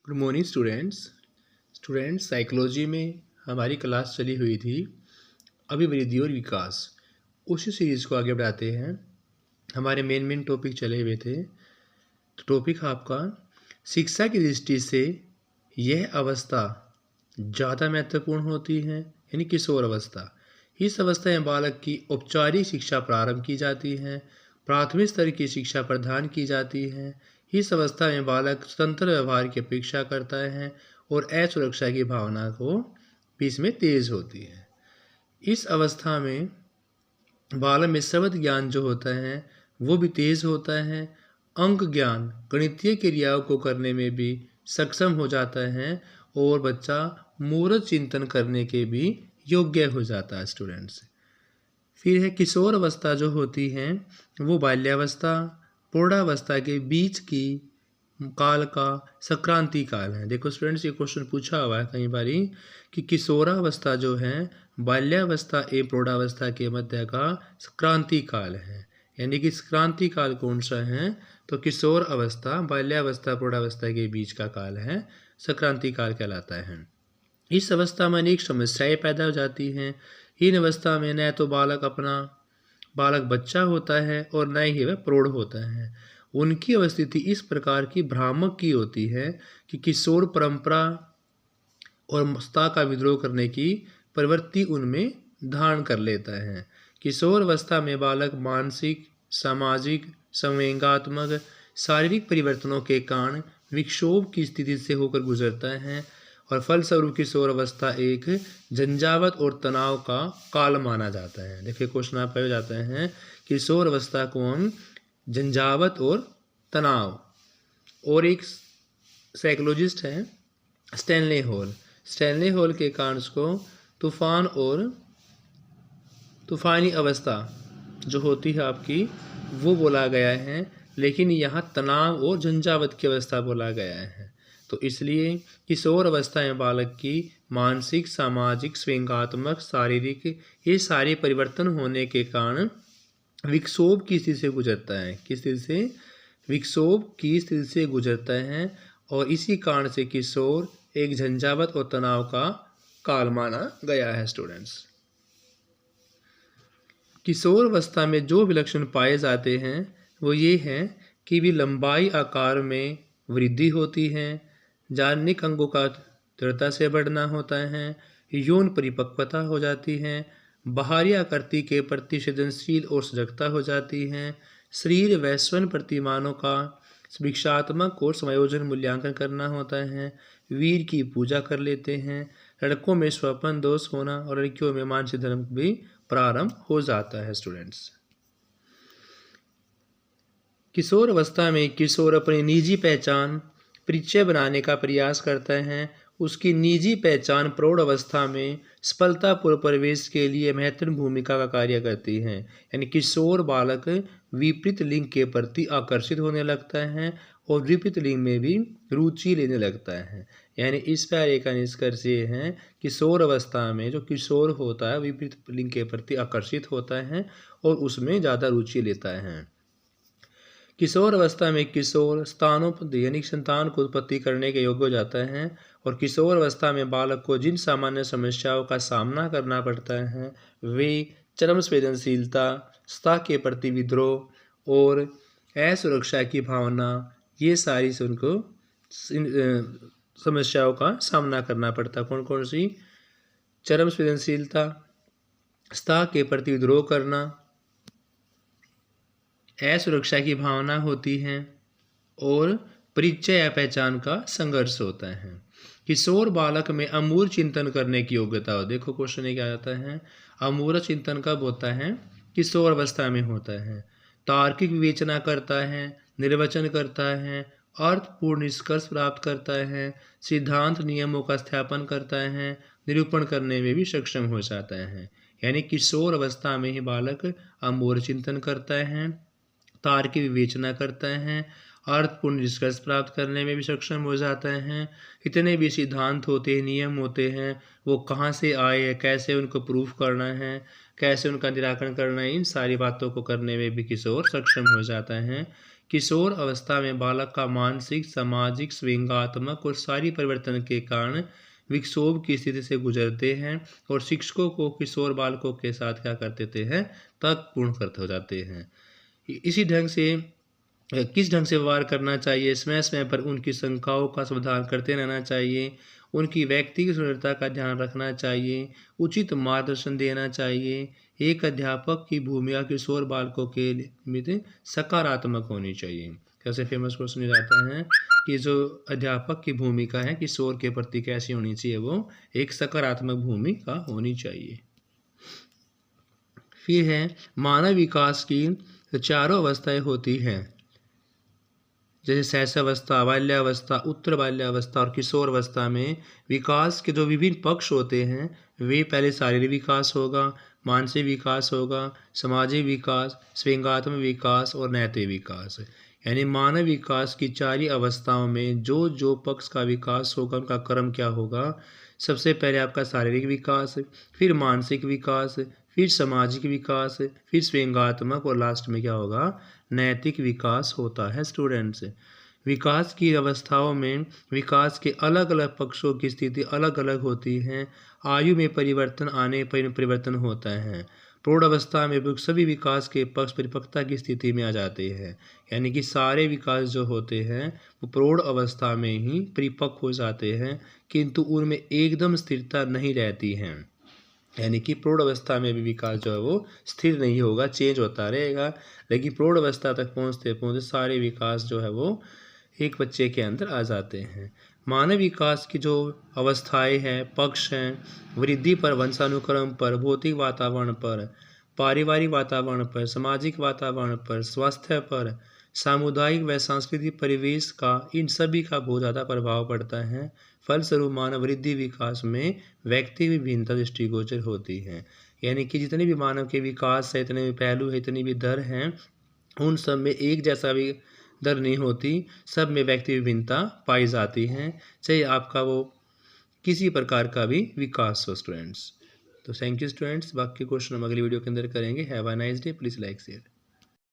Good morning students psychology में हमारी class चली हुई थी अभिवृद्धि और विकास। उसी सीरीज़ को आगे बढ़ाते हैं। हमारे मेन टॉपिक चले हुए थे। तो टॉपिक आपका शिक्षा की दृष्टि से यह अवस्था ज़्यादा महत्वपूर्ण होती है, यानी किशोर अवस्था। इस अवस्था में बालक की औपचारिक शिक्षा प्रारंभ की जाती है, प्राथमिक स्तर की शिक्षा प्रदान की जाती है। इस अवस्था में बालक स्वतंत्र व्यवहार की अपेक्षा करता है और असुरक्षा की भावना को भी इसमें तेज होती है। इस अवस्था में बालक में शब्द ज्ञान जो होता है वो भी तेज होता है, अंक ज्ञान गणितीय क्रियाओं को करने में भी सक्षम हो जाता है और बच्चा मूर्त चिंतन करने के भी योग्य हो जाता है स्टूडेंट्स। फिर है किशोर अवस्था जो होती है वो बाल्यावस्था प्रौढ़ावस्था के बीच की काल का संक्रांति काल है। देखो स्टूडेंट्स, ये क्वेश्चन पूछा हुआ है कई बारी कि किशोरावस्था जो है बाल्यावस्था एवं प्रौढ़ावस्था के मध्य का संक्रांति काल है, यानी कि संक्रांति काल कौन सा है? तो किशोर अवस्था बाल्यावस्था प्रौढ़ावस्था के बीच का काल है, संक्रांति काल कहलाता है। इस अवस्था में अनेक समस्याएं पैदा हो जाती हैं। इन अवस्था में न तो बालक बच्चा होता है और न ही वह प्रौढ़ होता है। उनकी अवस्थिति इस प्रकार की भ्रामक की होती है कि किशोर परंपरा और मस्ता का विद्रोह करने की प्रवृत्ति उनमें धारण कर लेता है। किशोर अवस्था में बालक मानसिक, सामाजिक, संवेगात्मक, शारीरिक परिवर्तनों के कारण विक्षोभ की स्थिति से होकर गुजरता है और फलस्वरूप किशोर अवस्था एक झंझावत और तनाव का काल माना जाता है। देखिए क्वेश्चन आप हो जाते हैं, किशोर अवस्था को हम झंझावत और तनाव, और एक साइकोलॉजिस्ट हैं स्टैनले हॉल के कारण को तूफान और तूफानी अवस्था जो होती है आपकी वो बोला गया है, लेकिन यहाँ तनाव और झंझावत की अवस्था बोला गया है। तो इसलिए किशोर अवस्था में बालक की मानसिक, सामाजिक, स्वैंगात्मक, शारीरिक ये सारे परिवर्तन होने के कारण विक्षोभ की स्थिति से गुजरता है। किस स्थिति से? विक्षोभ की स्थिति से गुजरता है और इसी कारण से किशोर एक झंझावत और तनाव का काल माना गया है स्टूडेंट्स। किशोर अवस्था में जो विलक्षण पाए जाते हैं वो ये हैं कि भी लंबाई आकार में वृद्धि होती है, जानिक अंगों का दृढ़ता से बढ़ना होता है, यौन परिपक्वता हो जाती है, बाहरी आकृति के प्रति संवेदनशील और सजगता हो जाती है, शरीर व स्वर्ण प्रतिमानों का समीक्षात्मक और समायोजन मूल्यांकन करना होता है, वीर की पूजा कर लेते हैं, लड़कों में स्वपन दोष होना और लड़कियों में मानसिक धर्म भी प्रारंभ हो जाता है स्टूडेंट्स। किशोर अवस्था में किशोर अपनी निजी पहचान परिचय बनाने का प्रयास करता है। उसकी निजी पहचान प्रौढ़ अवस्था में सफलतापूर्व प्रवेश के लिए महत्वपूर्ण भूमिका का कार्य करती है, यानी किशोर बालक विपरीत लिंग के प्रति आकर्षित होने लगता है और विपरीत लिंग में भी रुचि लेने लगता है। यानी इस कार्य का निष्कर्ष ये है, किशोर अवस्था में जो किशोर होता है विपरीत लिंग के प्रति आकर्षित होता है और उसमें ज़्यादा रुचि लेता है। किशोर अवस्था में किशोर स्थानोपति यानी संतान को उत्पत्ति करने के योग्य हो जाता है और किशोर अवस्था में बालक को जिन सामान्य समस्याओं का सामना करना पड़ता है वे चरम संवेदनशीलता, सत्ता के प्रति विद्रोह और असुरक्षा की भावना, ये सारी से उनको समस्याओं का सामना करना पड़ता है। कौन कौन सी? चरम संवेदनशीलता, सत्ता के प्रति विद्रोह करना, असुरक्षा की भावना होती है और परिचय या पहचान का संघर्ष होता है। किशोर बालक में अमूर्त चिंतन करने की योग्यता हो। देखो क्वेश्चन ये क्या आता है, अमूर्त चिंतन कब होता है? किशोर अवस्था में होता है। तार्किक विवेचना करता है, निर्वचन करता है, अर्थपूर्ण निष्कर्ष प्राप्त करता है, सिद्धांत नियमों का स्थापन करता है, निरूपण करने में भी सक्षम हो जाता है। यानी किशोर अवस्था में ही बालक अमूर्त चिंतन करता है, तार्किक विवेचना करता है, अर्थपूर्ण निष्कर्ष प्राप्त करने में भी सक्षम हो जाता है। इतने भी सिद्धांत होते हैं, नियम होते हैं, वो कहाँ से आए, कैसे उनको प्रूफ करना है, कैसे उनका निराकरण करना है, इन सारी बातों को करने में भी किशोर सक्षम हो जाता है। किशोर अवस्था में बालक का मानसिक, सामाजिक, व्यंग्यात्मक और सारी परिवर्तन के कारण विक्षोभ की स्थिति से गुजरते हैं और शिक्षकों को किशोर बालकों के साथ क्या कर देते हैं, तर्कपूर्ण करते हो जाते हैं। इसी ढंग से किस ढंग से व्यवहार करना चाहिए, समय समय पर उनकी शंकाओं का समाधान करते रहना चाहिए, उनकी व्यक्तिगत सुंदरता का ध्यान रखना चाहिए, उचित मार्गदर्शन देना चाहिए। एक अध्यापक की भूमिका किशोर बालकों के लिए सकारात्मक होनी चाहिए। कैसे फेमस क्वेश्चन जाता है कि जो अध्यापक की भूमिका है किशोर के प्रति कैसी होनी चाहिए, वो एक सकारात्मक भूमिका होनी चाहिए। फिर है मानव विकास की चारों अवस्थाएं होती हैं, जैसे शैशवावस्था, बाल्यावस्था, उत्तर बाल्यावस्था और किशोर अवस्था में विकास के जो विभिन्न पक्ष होते हैं वे पहले शारीरिक विकास होगा, मानसिक विकास होगा, सामाजिक विकास, व्यंग्यात्मक विकास और नैतिक विकास। यानी मानव विकास की चार अवस्थाओं में जो जो पक्ष का विकास होगा उनका क्रम क्या होगा। सबसे पहले आपका शारीरिक विकास, फिर मानसिक विकास, फिर सामाजिक विकास, फिर व्यंग्यात्मक और लास्ट में क्या होगा, नैतिक विकास होता है। स्टूडेंट्स, विकास की अवस्थाओं में विकास के अलग अलग पक्षों की स्थिति अलग अलग होती है। आयु में परिवर्तन आने पर परिवर्तन होता है। प्रौढ़ अवस्था में सभी विकास के पक्ष परिपक्वता की स्थिति में आ जाते हैं, यानी कि सारे विकास जो होते हैं वो प्रौढ़ अवस्था में ही परिपक्व हो जाते हैं, किंतु उनमें एकदम स्थिरता नहीं रहती है। यानी कि प्रौढ़ अवस्था में भी विकास जो है वो स्थिर नहीं होगा, चेंज होता रहेगा, लेकिन प्रौढ़ अवस्था तक पहुँचते पहुँचते सारे विकास जो है वो एक बच्चे के अंदर आ जाते हैं। मानव विकास की जो अवस्थाएं हैं, पक्ष हैं, वृद्धि पर, वंशानुक्रम पर, भौतिक वातावरण पर, पारिवारिक वातावरण पर, सामाजिक वातावरण पर, स्वास्थ्य पर, सामुदायिक व सांस्कृतिक परिवेश का, इन सभी का बहुत ज़्यादा प्रभाव पड़ता है। फलस्वरूप मानव वृद्धि विकास में व्यक्ति विभिन्नता दृष्टिगोचर होती है। यानी कि जितने भी मानव के विकास है, इतने भी पहलू है, इतनी भी दर हैं, उन सब में एक जैसा भी दर नहीं होती, सब में व्यक्ति विभिन्नता पाई जाती हैं, चाहे आपका वो किसी प्रकार का भी विकास हो। स्टूडेंट्स, तो थैंक यू स्टूडेंट्स। बाकी क्वेश्चन हम अगली वीडियो के अंदर करेंगे। Have a nice day. Please like share.